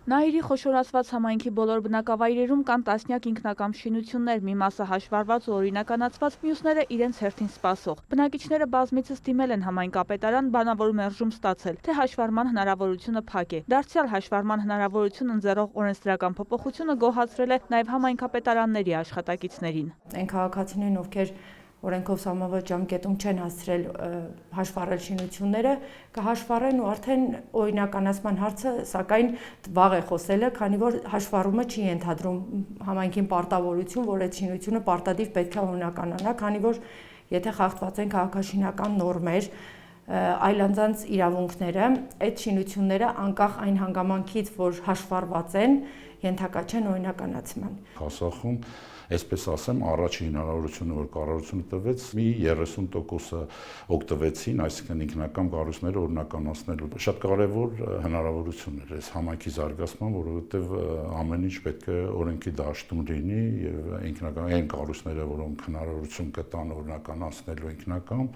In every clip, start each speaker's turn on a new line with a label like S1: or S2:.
S1: Նաիրի խոշորացված համայնքի բոլոր բնակավայրերում կան տասնյակ ինքնակամ շինություններ, մի մասը հաշվառված ու օրինականացված, մյուսները իրենց հերթին սպասող։ Բնակիչները բազմիցս դիմել են համայնքապետարան, բանավոր մերժում ստացել, թե հաշվառման հնարավորությունը փակ է։ Դարձյալ հաշվառման հնարավորություն ընձեռող օրենսդրական փոփոխությունը գոհացրել է նաև համայնքապետարանների աշխատակիցներին։
S2: Այն քաղաքացիներն, ովքեր օրենքով սահմանված ժամկետում չեն հասցրել հաշվառել շինությունները, կհաշվառեն ու արդեն օրինականացման հարցը սակայն վաղ է խոսելը, քանի որ հաշվառումը չի ենթադրում համայնքին պարտավորություն, որ այդ շինությունը պարտադիր պետք է օրինականանա, քանի որ եթե խախտված են քաղաքաշինական նորմեր, այլ անձանց իրավունքները, այդ շինությունները անկախ այն հանգամանքից, որ հաշվառված են, ենթակա չեն օրինականացման։
S3: Հասախում, այսպես ասեմ, առաջին հնարավորությունը, որ կառավարությունը տվեց, մի 30% օգտվեցին, այսինքն ինքնակամ կառույցները օրինականացնելու։ Շատ կարևոր հնարավորություն էր այս համայնքի զարգացման, որովհետև ամեն ինչ պետք է օրենքի դաշտում լինի եւ ինքնական այն կառույցները, որոնք հնարավորություն կտան օրինականացնելու ինքնակամ,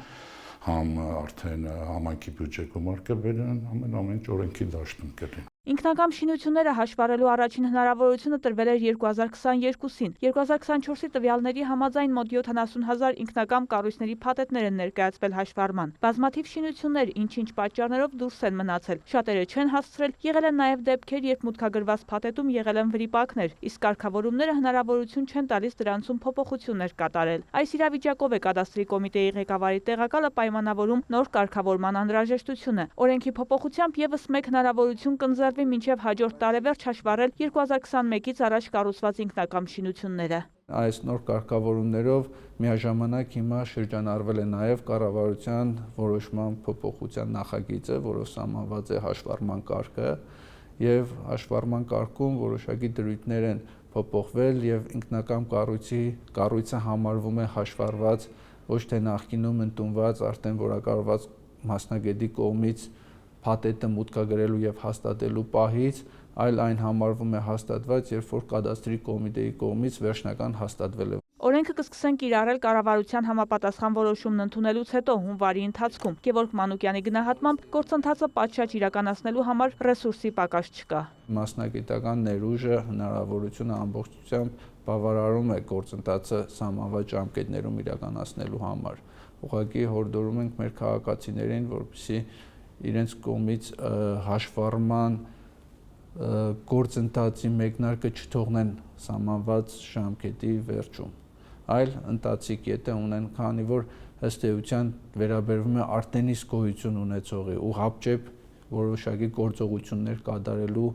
S3: համ արդեն համայնքի բյուջե գումար կբերեն, ամեն ինչ օրենքի դաշտում կլինի։
S1: Ինքնակամ շինությունները հաշվառելու առաջին հնարավորությունը տրվել էր 2022-ին։ 2024-ի տվյալների համաձայն մոտ 70,000 ինքնակամ կառույցների փաթեթներ են ներկայացվել հաշվառման։ Բազմաթիվ շինություններ ինչ-ինչ պատճառներով դուրս են մնացել։ Շատերը չեն հասցրել, եղել են նաև դեպքեր, երբ մուտքագրված փաթեթում եղել են վրիպակներ, իսկ կարգավորումները հնարավորություն չեն տալիս դրանցում փոփոխություններ կատարել։ Այս իրավիճակով է կադաստրի կոմիտեի ղեկավարի տեղակալը պայմանավորում նոր կարգավորման անհրաժեշտությունը։ Օրենքի փոփոխությամբ եւս մեկ հնարավորություն կընձեռվի մինչև հաջորդ տարեվերջ հաշվառել 2021-ից առաջ կառուցված ինքնակամ շինությունները։
S4: Այս նոր կարգավորումներով միաժամանակ հիմա շրջանառվել է նաև կառավարության որոշման փոփոխության նախագիծը, որով սահմանված է հաշվառման կարգը, եւ հաշվառման կարգում որոշակի դրույթներ են փոփոխվել եւ ինքնակամ կառույցը համարվում է հաշվառված, ոչ թե նախկինում ընդունված արդեն որակավորված մասնագետի կողմից փաթեթը մուտքագրելու եւ հաստատելու պահից, այլ այն համարվում է հաստատված, երբ որ կադաստրի կոմիտեի կողմից վերջնական հաստատվել է։
S1: Օրենքը կսկսեն կիրառել կառավարության համապատասխան որոշումն ընդունելուց հետո հունվարի ընթացքում։ Գևորգ Մանուկյանի գնահատմամբ գործընթացը պատշաճ իրականացնելու համար ռեսուրսի պակաս չկա։
S4: Մասնագիտական ներուժը հնարավորությունը ամբողջությամբ բավարարում է գործընթացը սահմանված ժամկետներում իրականացնելու համար։ Ուղղակի հորդորում ենք մեր քաղաքացիներին, որպեսզի իրենց կողմից հաշվառման գործընթացի մեկնարկը չթողնեն սահմանված ժամկետի վերջում, այլ ընթացիկ կետը ունեն, քանի որ ըստ էության վերաբերվում է արդեն իսկ գոյություն ունեցողի ու հապճեպ որոշակի գործողություններ կատարելու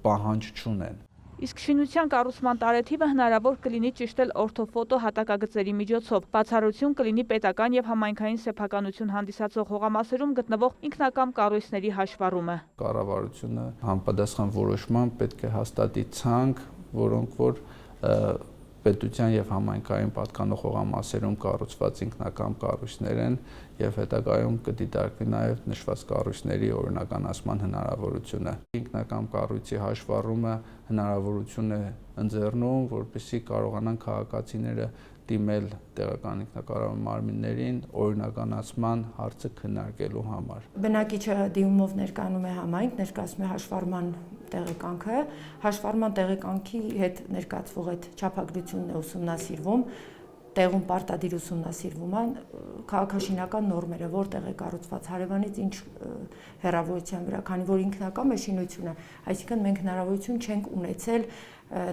S4: պահանջ չունեն։
S1: Իսկ շինության կառուցման տարեթիվը հնարավոր կլինի ճշտել օրթոֆոտո հատակագծերի միջոցով։ Բացառություն կլինի պետական եւ համայնքային սեփականություն հանդիսացող հողամասերում գտնվող ինքնակամ կառույցների հաշվառումը։
S4: Կառավարությունը համապատասխան որոշման պետք է հաստատի ցանկ, որոնք որ պետության եւ համայնքային պատկանող հողամասերում կառուցված ինքնակամ կառույցներ են եւ հետագայում կդիտարկվի նաեւ նշված կառույցների օրինականացման հնարավորությունը։ Ինքնակամ կառույցի հաշվառումը հնարավորություն է ընձեռնում, որպեսզի կարողանան քաղաքացիները դիմել տեղական ինքնակառավարման մարմիններին օրինականացման հարցը քննարկելու համար։
S2: Բնակիչը դիմումով ներկայանում է համայնք, ներկայացնում է հաշվառման տեղեկանքը, հաշվառման տեղեկանքի հետ ներկայացվող այդ չափագրությունն է ուսումնասիրվում, տեղում պարտադիր ուսումնասիրվում են քաղաքաշինական նորմերը, որտեղ է կառուցված, հարևանից ինչ հեռավորության վրա, քանի որ ինքնակամ է շինությունը, այսինքն մենք հնարավորություն չենք ունեցել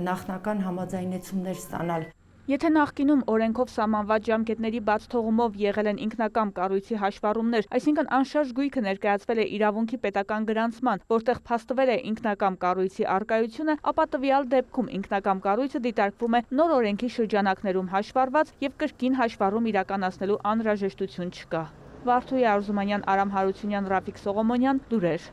S2: նախնական համաձայնեցումներ ստանալ։
S1: Եթե նախկինում օրենքով սահմանված ժամկետների բաց թողումով եղել են ինքնակամ կառույցի հաշվառումներ, այսինքն անշարժ գույքը ներկայացվել է իրավունքի պետական գրանցման, որտեղ փաստվել է ինքնակամ կառույցի առկայությունը, ապա տվյալ դեպքում ինքնակամ կառույցը դիտարկվում է նոր օրենքի շրջանակներում հաշվառված եւ կրկին հաշվառում իրականացնելու անհրաժեշտություն չկա։ Վարդուհի Արզումանյան, Արամ Հարությունյան, Ռաֆիկ Սողոմոնյան, լուրեր։